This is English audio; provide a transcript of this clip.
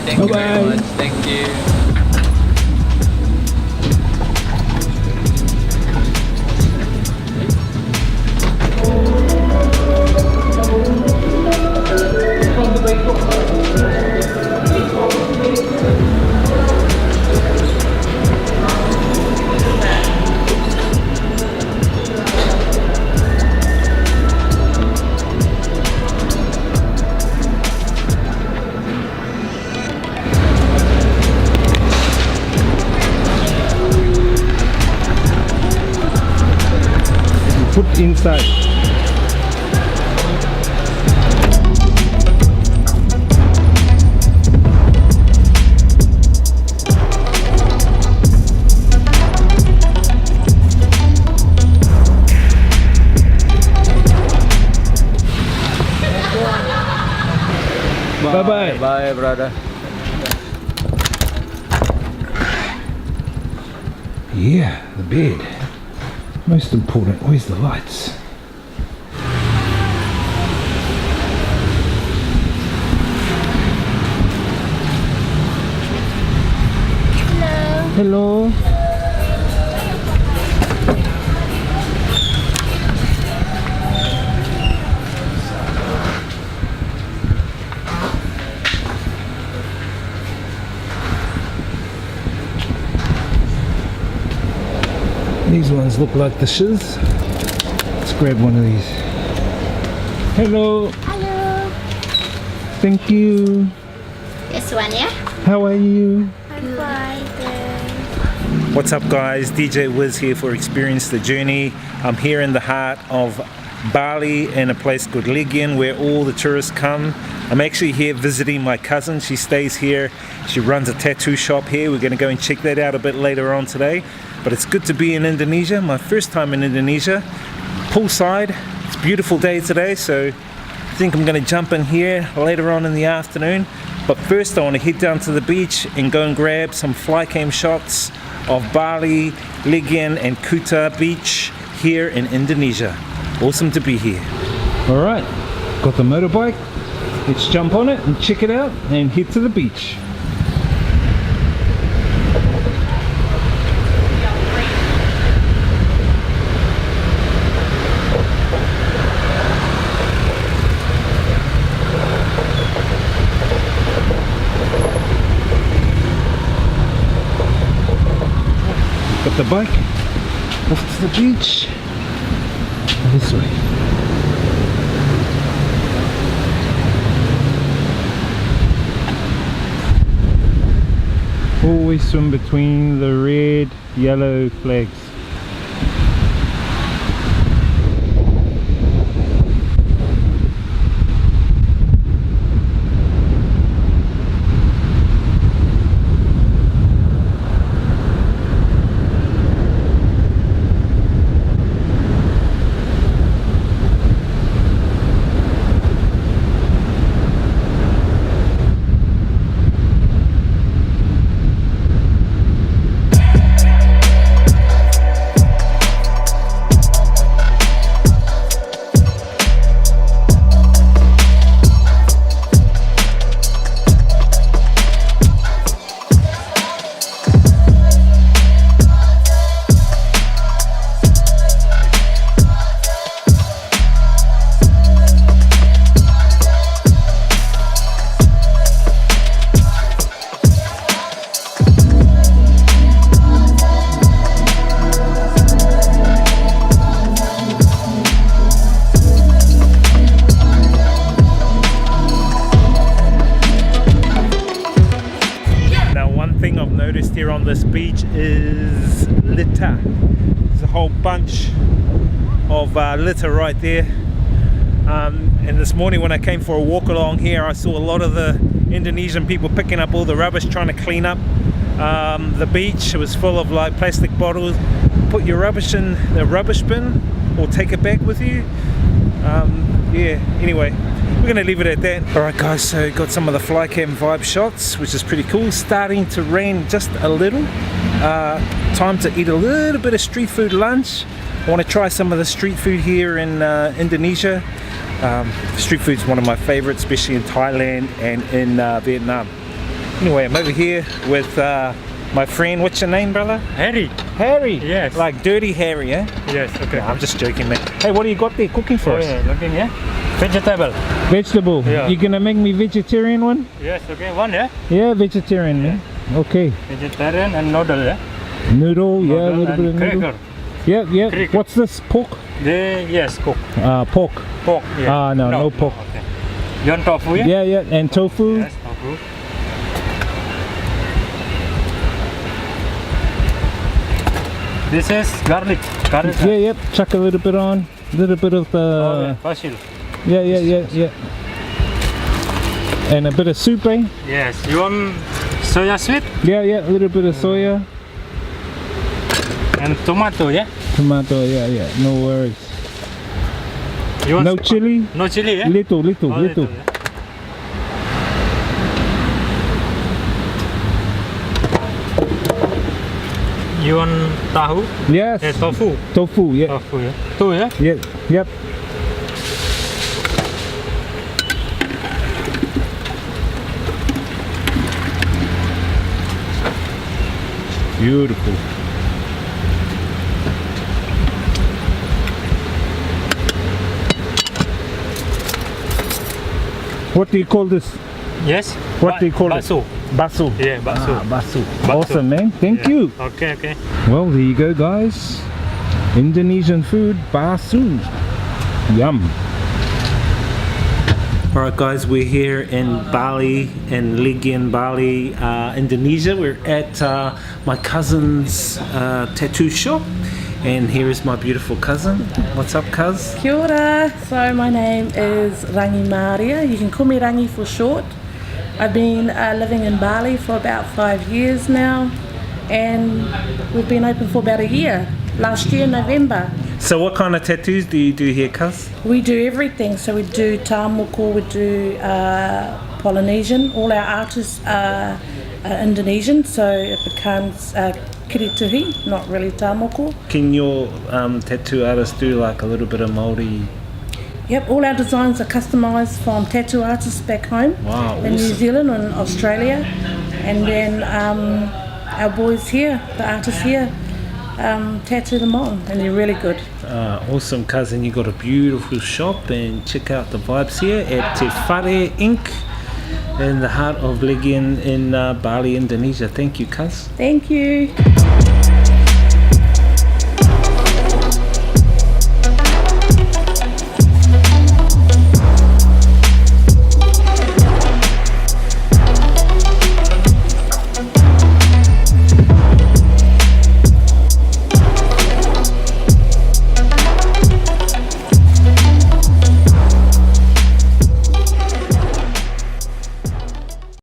Thank you very much. Thank you. Put inside. Bye bye. Bye, brother. Yeah, the bed. Most important, where's the lights? Hello. Hello. These ones look like the SHIZZ. Let's grab one of these. Hello. Hello. Thank you. This one, yeah? How are you? I'm fine. What's up guys, DJ Wiz here for Experience the Journey. I'm here in the heart of Bali in a place called Legian where all the tourists come. I'm actually here visiting my cousin. She stays here. She runs a tattoo shop here. We're going to go and check that out a bit later on today. But it's good to be in Indonesia. My first time in Indonesia. Poolside. It's a beautiful day today, so I think I'm going to jump in here later on in the afternoon. But first I want to head down to the beach and go and grab some fly cam shots of Bali, Legian and Kuta beach here in Indonesia. Awesome to be here. Alright, got the motorbike. Let's jump on it and check it out and head to the beach. Got the bike off to the beach. This way. Always swim between the red, yellow flags. noticed here on this beach is litter. There's a whole bunch of litter right there. And this morning when I came for a walk along here, I saw a lot of the Indonesian people picking up all the rubbish, trying to clean up the beach. It was full of like plastic bottles. Put your rubbish in the rubbish bin or take it back with you. Yeah, anyway, we're gonna leave it at that. Alright guys, so got some of the fly cam vibe shots, which is pretty cool. Starting to rain just a little. Time to eat a little bit of street food lunch. I want to try some of the street food here in Indonesia. Street food is one of my favorites, especially in Thailand and in Vietnam. Anyway, I'm over here with my friend. What's your name, brother? Harry. Harry? Yes. Like Dirty Harry, eh? Yes, okay. No, I'm just joking, man. Hey, what do you got there cooking for us? Yeah, looking, yeah? Vegetable. Vegetable? Yeah. You gonna make me vegetarian one? Yes, okay. One, yeah? Yeah, vegetarian, man. Okay. Vegetarian and noodle, yeah? Noodle, yeah, a little bit of noodle. Cracker. Yeah, yeah. Cricket. What's this? Pork? Yes, cook. Pork. Pork, yeah. No pork. Okay. You want tofu, yeah? Yeah, yeah. And tofu? Yes, tofu. This is garlic. Garlic. Yeah, yep. Chuck a little bit on. A little bit of the... basil. Yeah. And a bit of soup, eh? Yes. You want soya sweet? Yeah, a little bit of soya. And tomato, yeah? Tomato, yeah. No worries. You want No chili? No chili, yeah? Little. Oh, little, yeah. You want tahu? Yes. Tofu. Tofu, yeah. Tofu, yeah. Two, yeah? Yeah, yep. Beautiful. What do you call this? Yes. What do you call bakso. it? Basu. Yeah, bakso. Basu. Bakso. Awesome, man. Thank you. Okay. Well, there you go, guys. Indonesian food, basu. Yum. Alright guys, we're here in Bali, in Legian, Bali, Indonesia. We're at my cousin's tattoo shop, and here is my beautiful cousin. What's up, cuz? Kia ora. So my name is Rangi Maria. You can call me Rangi for short. I've been living in Bali for about 5 years now, and we've been open for about a year. Last year, November. So what kind of tattoos do you do here, cuz? We do everything. So we do Tamoko, we do Polynesian. All our artists are Indonesian, so it becomes kirituhi, not really Tamoko. Can your tattoo artist do like a little bit of Māori? Yep, all our designs are customised from tattoo artists back home Wow, in New awesome. Zealand and Australia, and then our boys here, the artists here, tattoo them on, and they're really good. Awesome, cousin. You got a beautiful shop, and check out the vibes here at Te Whare Inc. in the heart of Legian in Bali, Indonesia. Thank you, cuz. Thank you.